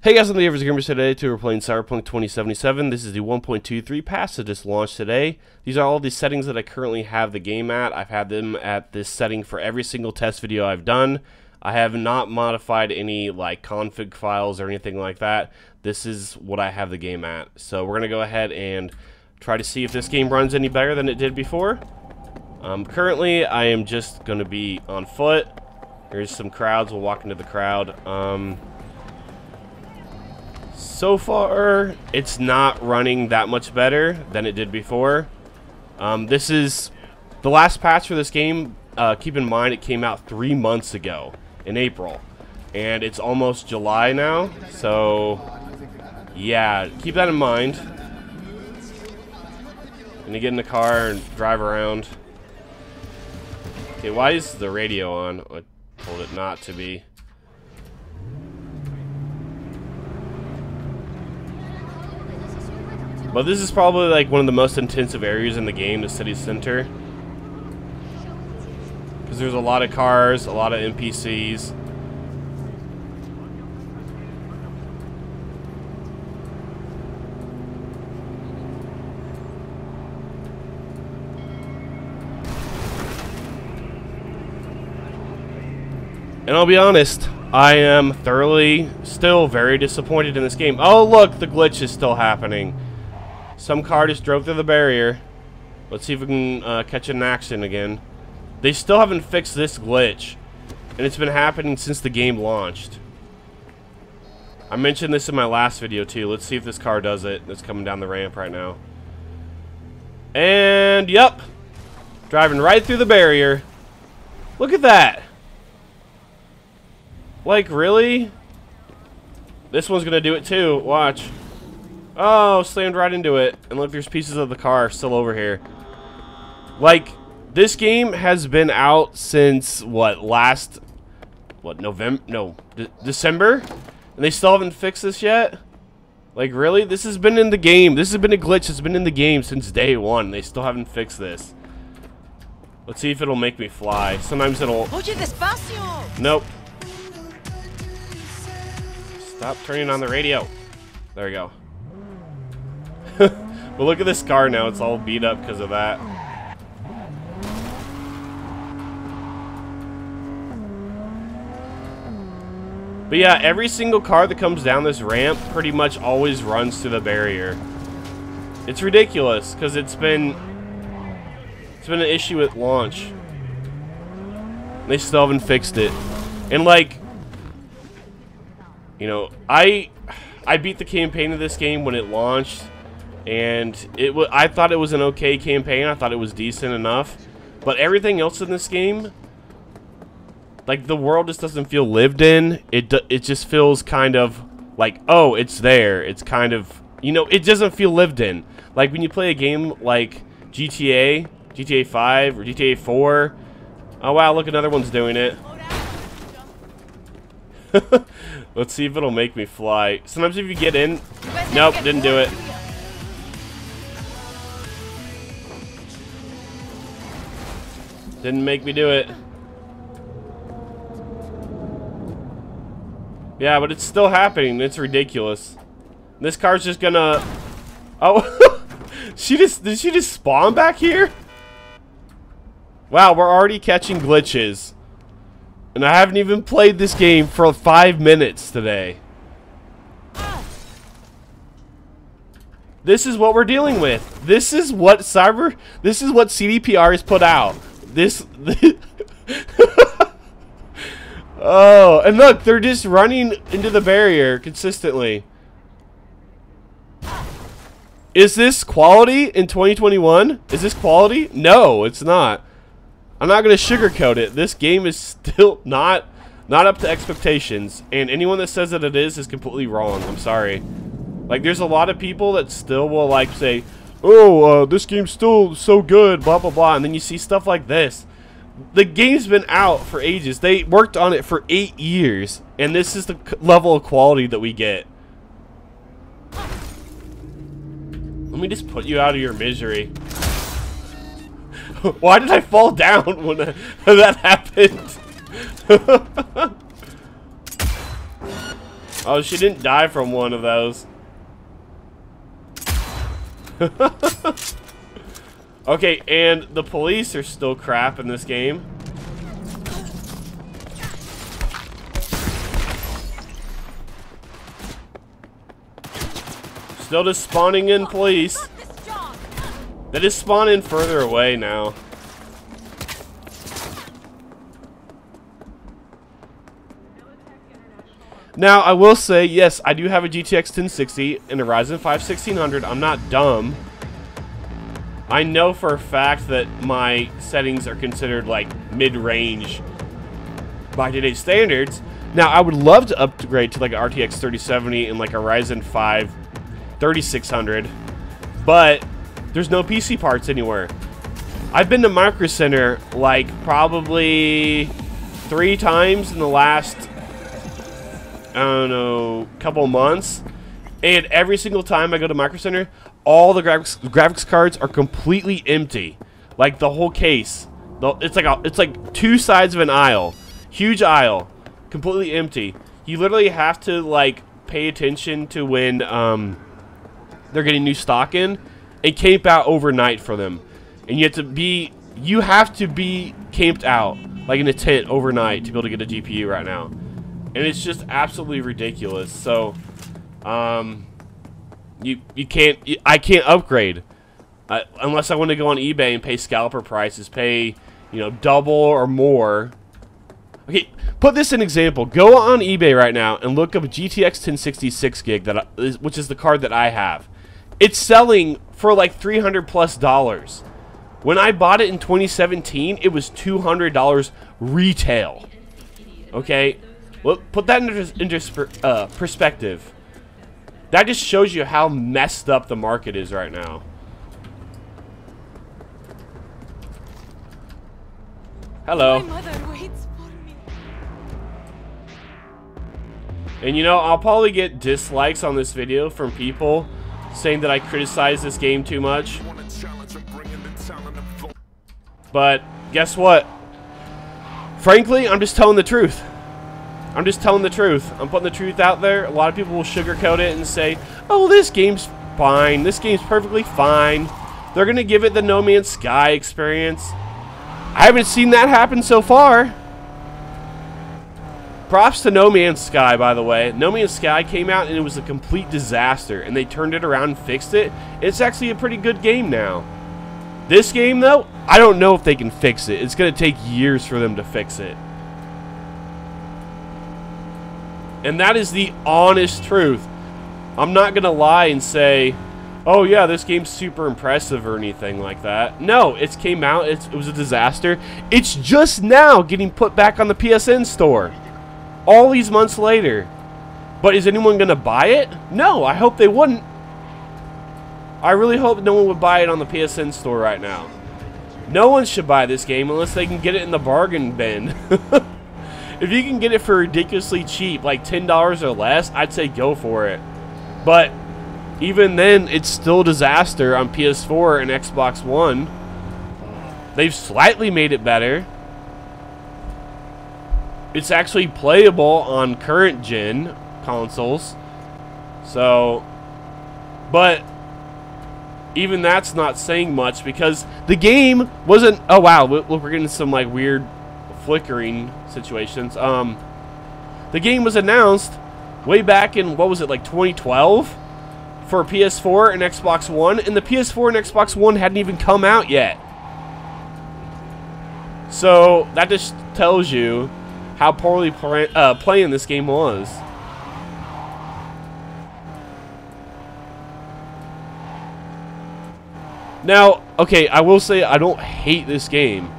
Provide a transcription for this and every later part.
Hey guys, I'm the Average Gamers today. We're playing Cyberpunk 2077. This is the 1.23 patch that just launched today. These are all the settings that I currently have the game at. I've had them at this setting for every single test video I've done. I have not modified any like config files or anything like that. This is what I have the game at. So we're gonna go ahead and try to see if this game runs any better than it did before. Currently, I am just gonna be on foot. Here's some crowds. We'll walk into the crowd. So far, it's not running that much better than it did before. This is the last patch for this game. Keep in mind, it came out 3 months ago in April, and it's almost July now. So, yeah, keep that in mind. And you get in the car and drive around. Okay, why is the radio on? I told it not to be. But this is probably like one of the most intensive areas in the game, the city center. Because there's a lot of cars, a lot of NPCs. And I'll be honest, I am thoroughly, still very disappointed in this game. Oh look, the glitch is still happening. Some car just drove through the barrier. Let's see if we can catch an accident again. They still haven't fixed this glitch, and it's been happening since the game launched. I mentioned this in my last video too. Let's see if this car does it. It's coming down the ramp right now. And yep, driving right through the barrier. Look at that. Like, really? This one's gonna do it too. Watch. Oh, slammed right into it. And look, there's pieces of the car still over here. Like, this game has been out since, what, November? No, December? And they still haven't fixed this yet? Like, really? This has been in the game. This has been a glitch that's been in the game since day one. They still haven't fixed this. Let's see if it'll make me fly. Sometimes it'll... Nope. Stop turning on the radio. There we go. But look at this car now. It's all beat up because of that. But yeah, every single car that comes down this ramp pretty much always runs through the barrier. It's ridiculous because it's been an issue at launch. They still haven't fixed it. And like, you know, I beat the campaign of this game when it launched. And I thought it was an okay campaign. I thought it was decent enough. But everything else in this game, like, the world just doesn't feel lived in. It just feels kind of like, oh, it's there. It's kind of, you know, it doesn't feel lived in. Like, when you play a game like GTA 5 or GTA 4. Oh, wow, look, another one's doing it. Let's see if it'll make me fly. Sometimes if you get in... Nope, didn't do it. Didn't make me do it. Yeah, but it's still happening. It's ridiculous. This car's just gonna... Oh, did she just spawn back here? Wow, we're already catching glitches. And I haven't even played this game for 5 minutes today. This is what we're dealing with. This is what CDPR has put out. Oh, and look, they're just running into the barrier consistently. Is this quality in 2021? Is this quality? No, it's not. I'm not going to sugarcoat it. This game is still not up to expectations, and anyone that says that it is completely wrong. I'm sorry. Like, there's a lot of people that still will like say, oh, this game's still so good, blah, blah, blah. And then you see stuff like this. The game's been out for ages. They worked on it for 8 years. And this is the level of quality that we get. Let me just put you out of your misery. Why did I fall down when that happened? Oh, she didn't die from one of those. Okay, and the police are still crap in this game. Still just spawning in police. They just spawn in further away now. Now, I will say, yes, I do have a GTX 1060 and a Ryzen 5 1600. I'm not dumb. I know for a fact that my settings are considered like mid-range by today's standards. Now, I would love to upgrade to like an RTX 3070 and like a Ryzen 5 3600, but there's no PC parts anywhere. I've been to Micro Center like probably 3 times in the last, I don't know, couple months, and every single time I go to Micro Center, all the graphics cards are completely empty. Like the whole case, it's like 2 sides of an aisle, huge aisle, completely empty. You literally have to like pay attention to when they're getting new stock in and camp out overnight for them. And you have to be camped out like in a tent overnight to be able to get a GPU right now. And it's just absolutely ridiculous. So I can't upgrade unless I want to go on eBay and pay scalper prices, pay, you know, double or more. Okay, put this in example. Go on eBay right now and look up a GTX 1060 6GB which is the card that I have. It's selling for like $300+. When I bought it in 2017, it was $200 retail. Okay, well, put that into perspective. That just shows you how messed up the market is right now. Hello. My mother waits for me. And you know, I'll probably get dislikes on this video from people saying that I criticize this game too much. But guess what? Frankly, I'm just telling the truth. I'm just telling the truth. I'm putting the truth out there. A lot of people will sugarcoat it and say, oh, this game's fine. This game's perfectly fine. They're going to give it the No Man's Sky experience. I haven't seen that happen so far. Props to No Man's Sky, by the way. No Man's Sky came out and it was a complete disaster. And they turned it around and fixed it. It's actually a pretty good game now. This game, though, I don't know if they can fix it. It's going to take years for them to fix it. And that is the honest truth. I'm not going to lie and say, oh yeah, this game's super impressive or anything like that. No, it came out, it was a disaster. It's just now getting put back on the PSN store. All these months later. But is anyone going to buy it? No, I hope they wouldn't. I really hope no one would buy it on the PSN store right now. No one should buy this game unless they can get it in the bargain bin. If you can get it for ridiculously cheap, like $10 or less, I'd say go for it. But even then, it's still a disaster on PS4 and Xbox One. They've slightly made it better. It's actually playable on current gen consoles. So, but even that's not saying much because the game wasn't. Oh wow, look, we're getting some like weird flickering situations. The game was announced way back in, what was it, like 2012 for PS4 and Xbox One, and the PS4 and Xbox One hadn't even come out yet. So that just tells you how poorly playing this game was. Now, okay, I will say I don't hate this game.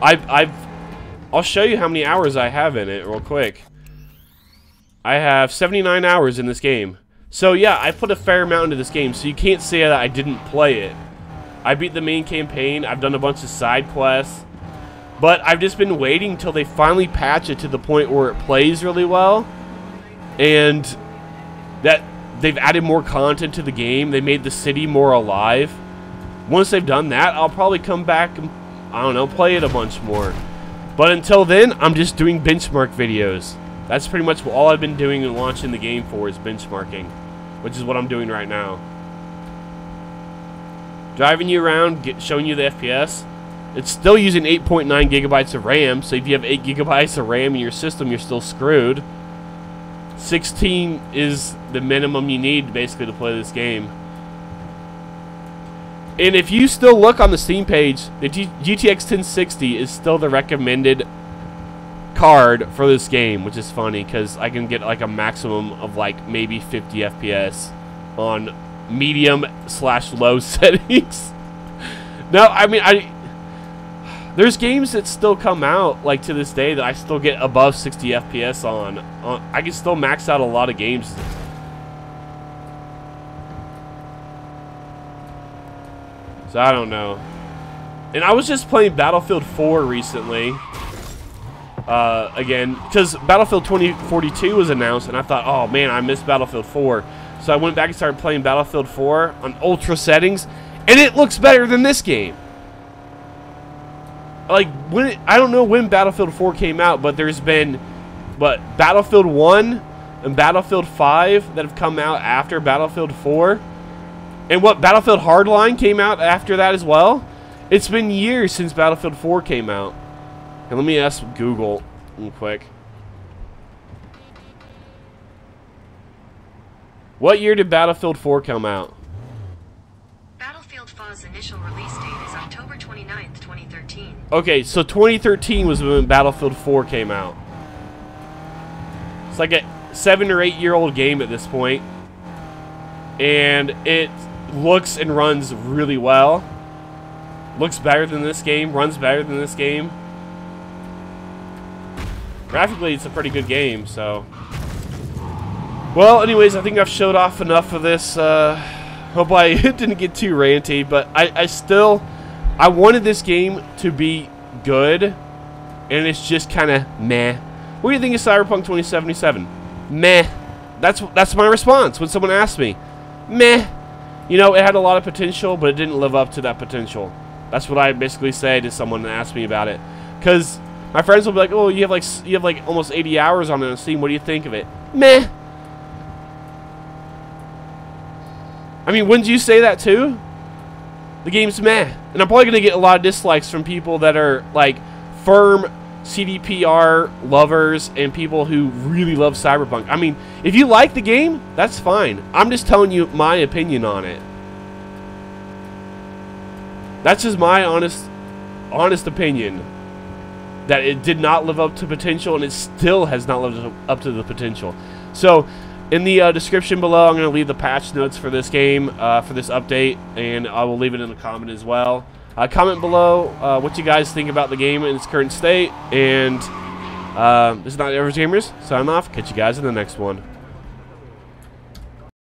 I'll show you how many hours I have in it real quick. I have 79 hours in this game. So yeah, I put a fair amount into this game, so you can't say that I didn't play it. I beat the main campaign, I've done a bunch of side quests, but I've just been waiting until they finally patch it to the point where it plays really well, and that they've added more content to the game, they made the city more alive. Once they've done that, I'll probably come back and, I don't know, play it a bunch more. But until then, I'm just doing benchmark videos. That's pretty much all I've been doing and launching the game for is benchmarking, which is what I'm doing right now. Driving you around, showing you the FPS. It's still using 8.9 gigabytes of RAM, so if you have 8 gigabytes of RAM in your system, you're still screwed. 16 is the minimum you need, basically, to play this game. And if you still look on the Steam page, the GTX 1060 is still the recommended card for this game, which is funny, because I can get like a maximum of like maybe 50 FPS on medium/low settings. No, I mean, there's games that still come out, like, to this day that I still get above 60 FPS on. I can still max out a lot of games. So, I don't know. And I was just playing Battlefield 4 recently. Again, because Battlefield 2042 was announced, and I thought, oh, man, I missed Battlefield 4. So, I went back and started playing Battlefield 4 on ultra settings, and it looks better than this game. Like, I don't know when Battlefield 4 came out, but there's been, Battlefield 1 and Battlefield 5 that have come out after Battlefield 4. And Battlefield Hardline came out after that as well. It's been years since Battlefield 4 came out. And let me ask Google real quick. What year did Battlefield 4 come out? Battlefield 4's initial release date is October 29th, 2013. Okay, so 2013 was when Battlefield 4 came out. It's like a 7 or 8 year old game at this point. And it looks and runs really well. Looks better than this game, runs better than this game. Graphically, it's a pretty good game, so. Well, anyways, I think I've showed off enough of this. Hope I didn't get too ranty, but I wanted this game to be good, and it's just kind of meh. What do you think of Cyberpunk 2077? Meh. That's my response when someone asks me. Meh. You know, it had a lot of potential, but it didn't live up to that potential. That's what I basically say to someone that asks me about it. Because my friends will be like, "Oh, you have like almost 80 hours on it on Steam. What do you think of it?" Meh. I mean, wouldn't you say that too? The game's meh. And I'm probably going to get a lot of dislikes from people that are like firm CDPR lovers and people who really love Cyberpunk. I mean, if you like the game, that's fine. I'm just telling you my opinion on it. That's just my honest opinion. That it did not live up to potential, and it still has not lived up to the potential. So, in the description below, I'm going to leave the patch notes for this game, for this update, and I will leave it in the comment as well. Comment below what you guys think about the game in its current state, and this is Not Average Gamers, signing off. Catch you guys in the next one.